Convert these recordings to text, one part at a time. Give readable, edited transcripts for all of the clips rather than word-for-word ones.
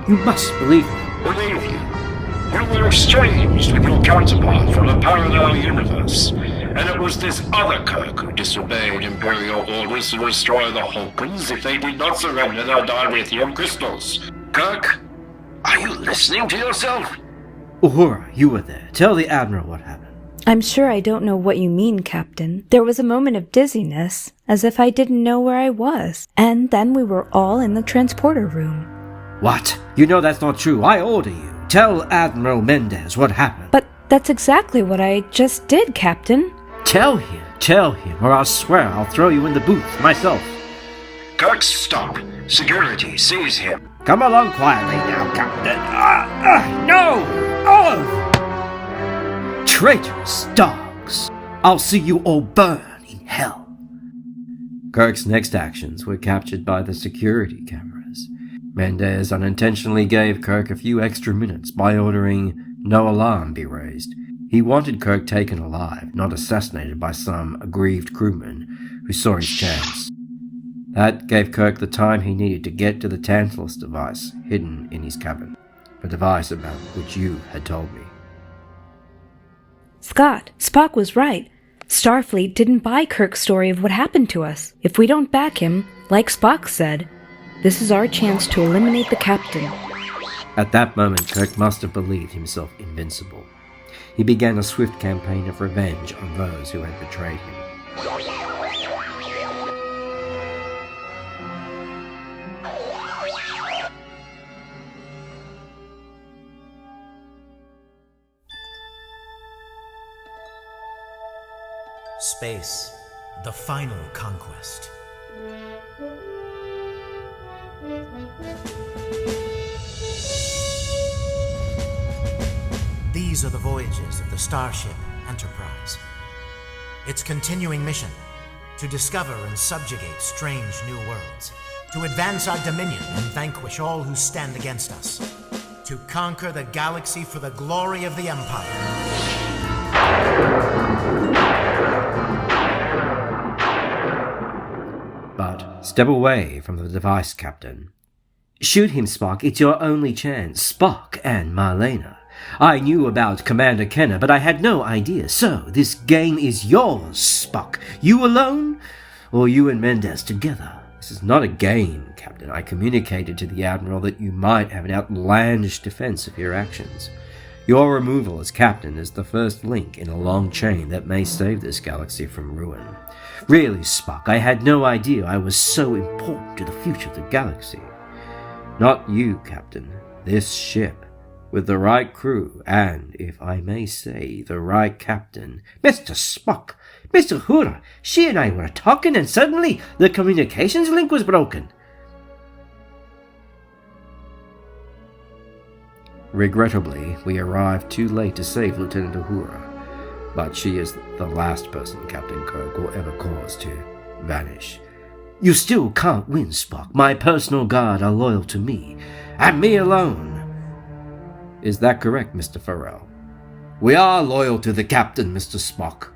You must believe me. Believe you? You were exchanged with your counterpart from a parallel universe, and it was this other Kirk who disobeyed Imperial orders to destroy the Hulkans if they did not surrender their dilithium crystals. Kirk, are you listening to yourself? Uhura, you were there. Tell the Admiral what happened. I'm sure I don't know what you mean, Captain. There was a moment of dizziness, as if I didn't know where I was, and then we were all in the transporter room. What? You know that's not true. I order you. Tell Admiral Mendez what happened. But that's exactly what I just did, Captain. Tell him, or I'll swear I'll throw you in the booth myself. Kirk, stop. Security, seize him. Come along quietly now, Captain. No! Oh! Traitorous dogs! I'll see you all burn in hell. Kirk's next actions were captured by the security cameras. Mendez unintentionally gave Kirk a few extra minutes by ordering no alarm be raised. He wanted Kirk taken alive, not assassinated by some aggrieved crewman who saw his chance. That gave Kirk the time he needed to get to the Tantalus device hidden in his cabin, the device about which you had told me. Scott, Spock was right. Starfleet didn't buy Kirk's story of what happened to us. If we don't back him, like Spock said, this is our chance to eliminate the captain. At that moment, Kirk must have believed himself invincible. He began a swift campaign of revenge on those who had betrayed him. Space, the final conquest. These are the voyages of the Starship Enterprise. Its continuing mission, to discover and subjugate strange new worlds, to advance our dominion and vanquish all who stand against us, to conquer the galaxy for the glory of the Empire. But step away from the device, Captain. Shoot him, Spock. It's your only chance. Spock and Marlena. I knew about Commander Kenner, but I had no idea. So, this game is yours, Spock. You alone, or you and Mendez together? This is not a game, Captain. I communicated to the Admiral that you might have an outlandish defense of your actions. Your removal as captain is the first link in a long chain that may save this galaxy from ruin. Really, Spock, I had no idea I was so important to the future of the galaxy. Not you, Captain. This ship. With the right crew, and, if I may say, the right captain. Mr. Spock! Mr. Uhura! She and I were talking, and suddenly the communications link was broken. Regrettably, we arrived too late to save Lieutenant Uhura, but she is the last person Captain Kirk will ever cause to vanish. You still can't win, Spock. My personal guard are loyal to me, and me alone. Is that correct, Mr. Farrell? We are loyal to the captain, Mr. Spock,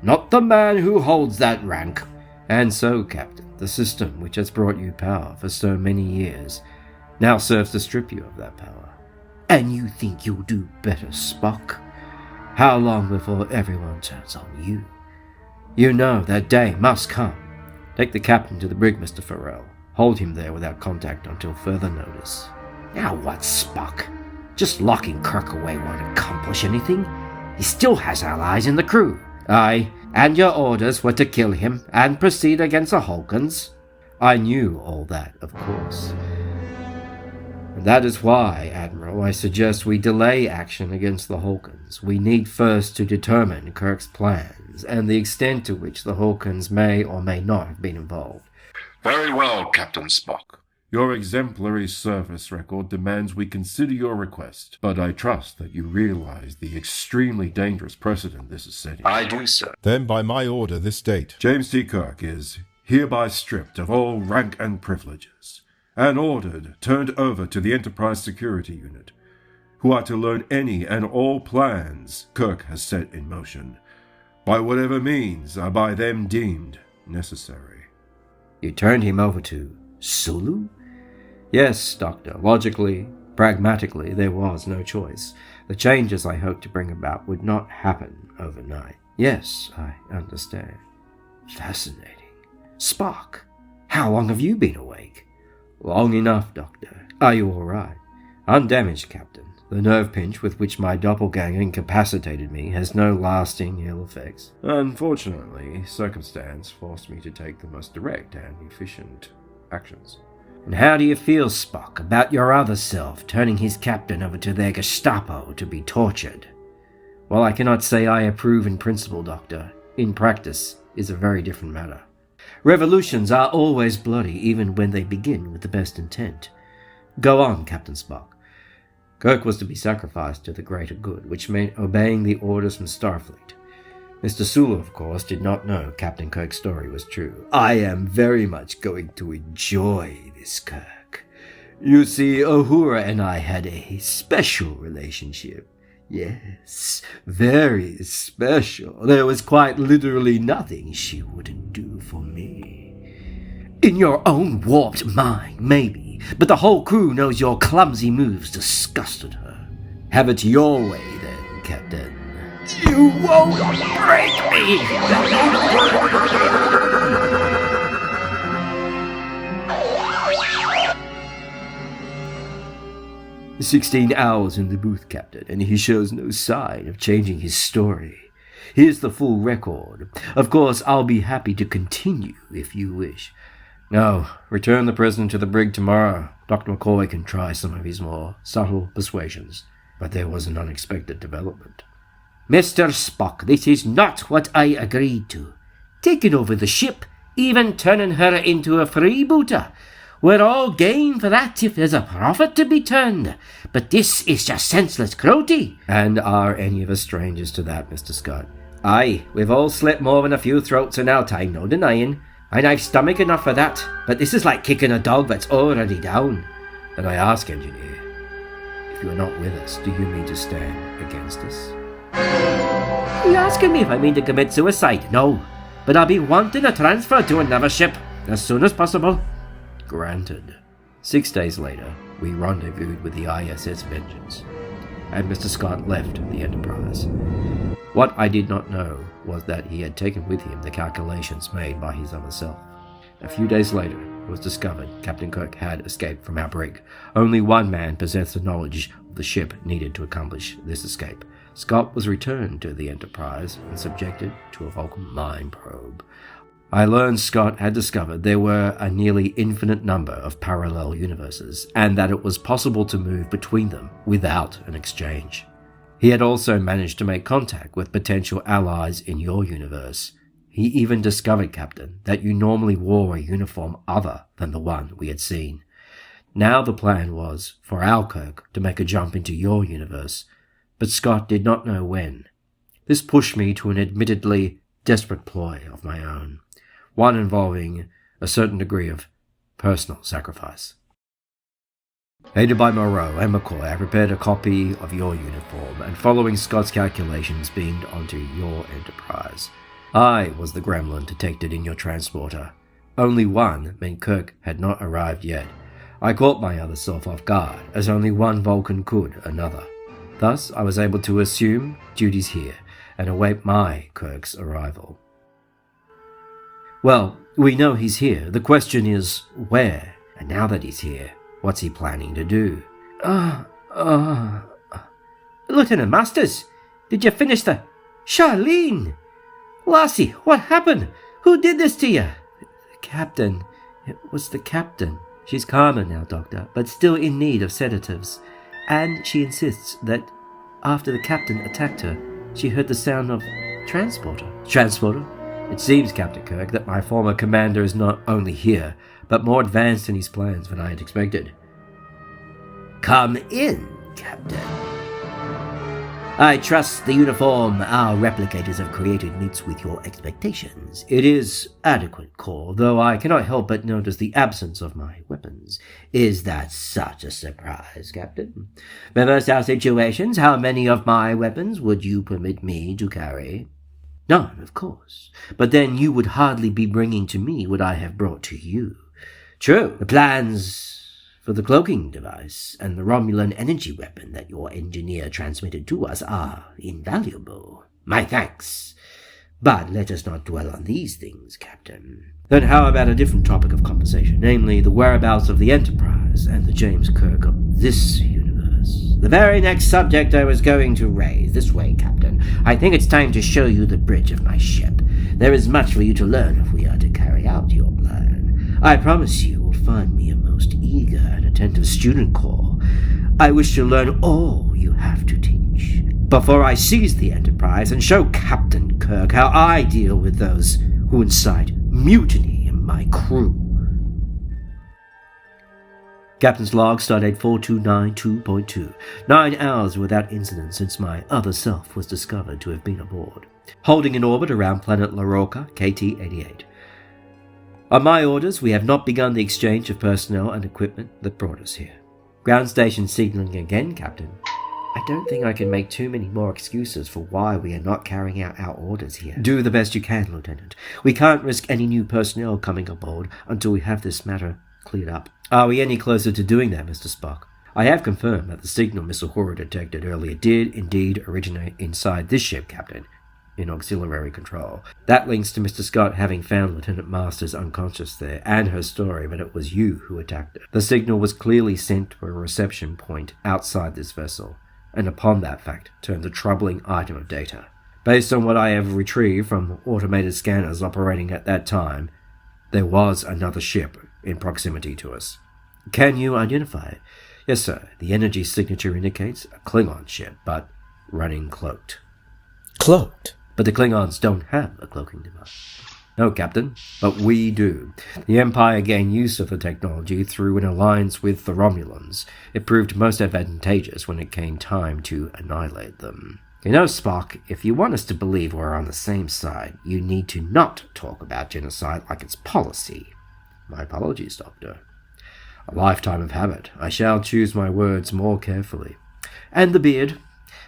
not the man who holds that rank. And so, Captain, the system which has brought you power for so many years now serves to strip you of that power. And you think you'll do better, Spock? How long before everyone turns on you? You know that day must come. Take the captain to the brig, Mr. Farrell. Hold him there without contact until further notice. Now what, Spock? Just locking Kirk away won't accomplish anything. He still has allies in the crew. Aye, and your orders were to kill him and proceed against the Hulkans. I knew all that, of course. And that is why, Admiral, I suggest we delay action against the Hulkans. We need first to determine Kirk's plans and the extent to which the Hulkans may or may not have been involved. Very well, Captain Spock. Your exemplary service record demands we consider your request, but I trust that you realize the extremely dangerous precedent this is setting. I do, sir. Then by my order this date, James T. Kirk is hereby stripped of all rank and privileges, and ordered turned over to the Enterprise Security Unit, who are to learn any and all plans Kirk has set in motion, by whatever means are by them deemed necessary. You turned him over to Sulu? Yes, Doctor. Logically, Pragmatically, there was no choice. The changes I hoped to bring about would not happen overnight. Yes, I understand. Fascinating. Spock, how long have you been awake? Long enough, Doctor. Are you all right? Undamaged, Captain. The nerve pinch with which my doppelganger incapacitated me has no lasting ill effects. Unfortunately, circumstance forced me to take the most direct and efficient actions. And how do you feel, Spock, about your other self turning his captain over to their Gestapo to be tortured? While I cannot say I approve in principle, Doctor, in practice is a very different matter. Revolutions are always bloody, even when they begin with the best intent. Go on, Captain Spock. Kirk was to be sacrificed to the greater good, which meant obeying the orders from Starfleet. Mr. Sulu, of course, did not know Captain Kirk's story was true. I am very much going to enjoy this, Kirk. You see, Uhura and I had a special relationship. Yes, very special. There was quite literally nothing she wouldn't do for me. In your own warped mind, maybe, but the whole crew knows your clumsy moves disgusted her. Have it your way, then, Captain. You won't break me! 16 hours in the booth, Captain, and he shows no sign of changing his story. Here's the full record. Of course, I'll be happy to continue if you wish. No, return the prisoner to the brig tomorrow. Dr. McCoy can try some of his more subtle persuasions. But there was an unexpected development. Mr. Spock, this is not what I agreed to. Taking over the ship, even turning her into a freebooter. We're all game for that if there's a profit to be turned. But this is just senseless cruelty. And are any of us strangers to that, Mr. Scott? Aye, we've all slit more than a few throats in our time, no denying. And I've stomach enough for that, but this is like kicking a dog that's already down. Then I ask, Engineer, if you are not with us, do you mean to stand against us? You asking me if I mean to commit suicide? No, but I'll be wanting a transfer to another ship as soon as possible. Granted. 6 days later, we rendezvoused with the ISS Vengeance, and Mr. Scott left the Enterprise. What I did not know was that he had taken with him the calculations made by his other self. A few days later, it was discovered Captain Kirk had escaped from our brig. Only one man possessed the knowledge of the ship needed to accomplish this escape. Scott was returned to the Enterprise and subjected to a Vulcan mind probe. I learned Scott had discovered there were a nearly infinite number of parallel universes, and that it was possible to move between them without an exchange. He had also managed to make contact with potential allies in your universe. He even discovered, Captain, that you normally wore a uniform other than the one we had seen. Now the plan was for our Kirk to make a jump into your universe, but Scott did not know when. This pushed me to an admittedly desperate ploy of my own, one involving a certain degree of personal sacrifice. Aided by Moreau and McCoy, I prepared a copy of your uniform, and following Scott's calculations, beamed onto your Enterprise. I was the gremlin detected in your transporter. Only one meant Kirk had not arrived yet. I caught my other self off guard, as only one Vulcan could another. Thus, I was able to assume duties here, and await my Kirk's arrival. Well, we know he's here. The question is, where? And now that he's here, what's he planning to do? Lieutenant Masters, did you finish the... Charlene! Lassie, what happened? Who did this to you? The captain. It was the captain. She's calmer now, Doctor, but still in need of sedatives. And she insists that after the captain attacked her, she heard the sound of transporter. Transporter? It seems, Captain Kirk, that my former commander is not only here, but more advanced in his plans than I had expected. Come in, Captain. I trust the uniform our replicators have created meets with your expectations. It is adequate, Core, though I cannot help but notice the absence of my weapons. Is that such a surprise, Captain? Reverse our situations, how many of my weapons would you permit me to carry? None, of course. But then you would hardly be bringing to me what I have brought to you. True, the plans for the cloaking device and the Romulan energy weapon that your engineer transmitted to us are invaluable. My thanks. But let us not dwell on these things, Captain. Then how about a different topic of conversation, namely the whereabouts of the Enterprise and the James Kirk of this universe? The very next subject I was going to raise. This way, Captain. I think it's time to show you the bridge of my ship. There is much for you to learn if we are to carry out your plan. I promise you will find me a most eager and attentive student corps. I wish to learn all you have to teach before I seize the Enterprise and show Captain Kirk how I deal with those who incite mutiny in my crew. Captain's log, stardate 4292.2. 9 hours without incident since my other self was discovered to have been aboard, holding in orbit around planet La Roca, KT-88. On my orders, we have not begun the exchange of personnel and equipment that brought us here. Ground station signaling again, Captain. I don't think I can make too many more excuses for why we are not carrying out our orders here. Do the best you can, Lieutenant. We can't risk any new personnel coming aboard until we have this matter cleared up. Are we any closer to doing that, Mr. Spock? I have confirmed that the signal Miss Uhura detected earlier did indeed originate inside this ship, Captain, in auxiliary control. That links to Mr. Scott having found Lieutenant Masters unconscious there, and her story that it was you who attacked her. The signal was clearly sent to a reception point outside this vessel, and upon that fact turned a troubling item of data. Based on what I have retrieved from automated scanners operating at that time, there was another ship in proximity to us. Can you identify it? Yes, sir. The energy signature indicates a Klingon ship, but running cloaked. Cloaked? But the Klingons don't have a cloaking device. No, Captain, but we do. The Empire gained use of the technology through an alliance with the Romulans. It proved most advantageous when it came time to annihilate them. You know, Spock, if you want us to believe we're on the same side, you need to not talk about genocide like it's policy. My apologies, Doctor. A lifetime of habit. I shall choose my words more carefully. And the beard.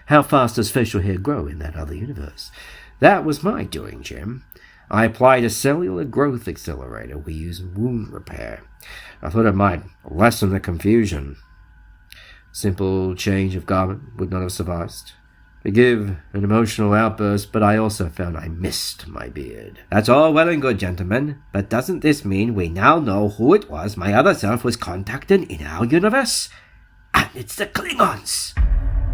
How fast does facial hair grow in that other universe? That was my doing, Jim. I applied a cellular growth accelerator we use in wound repair. I thought it might lessen the confusion. Simple change of garment would not have sufficed. Forgive an emotional outburst, but I also found I missed my beard. That's all well and good, gentlemen, but doesn't this mean we now know who it was my other self was contacting in our universe? And it's the Klingons!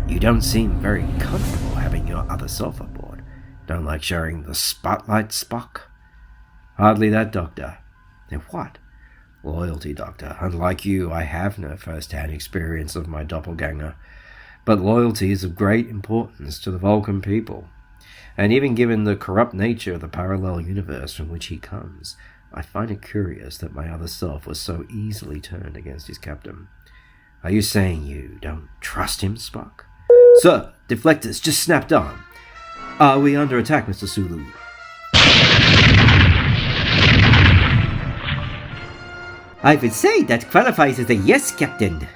You don't seem very comfortable having your other self aboard. Don't like sharing the spotlight, Spock? Hardly that, Doctor. Then what? Loyalty, Doctor. Unlike you, I have no first-hand experience of my doppelganger. But loyalty is of great importance to the Vulcan people. And even given the corrupt nature of the parallel universe from which he comes, I find it curious that my other self was so easily turned against his captain. Are you saying you don't trust him, Spock? Sir, deflectors just snapped on. Are we under attack, Mr. Sulu? I would say that qualifies as a yes, Captain.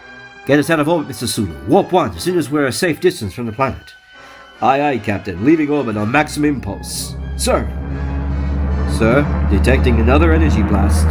Get us out of orbit, Mr. Sulu. Warp 1, as soon as we're a safe distance from the planet. Aye, aye, Captain. Leaving orbit on maximum impulse. Sir! Sir, detecting another energy blast.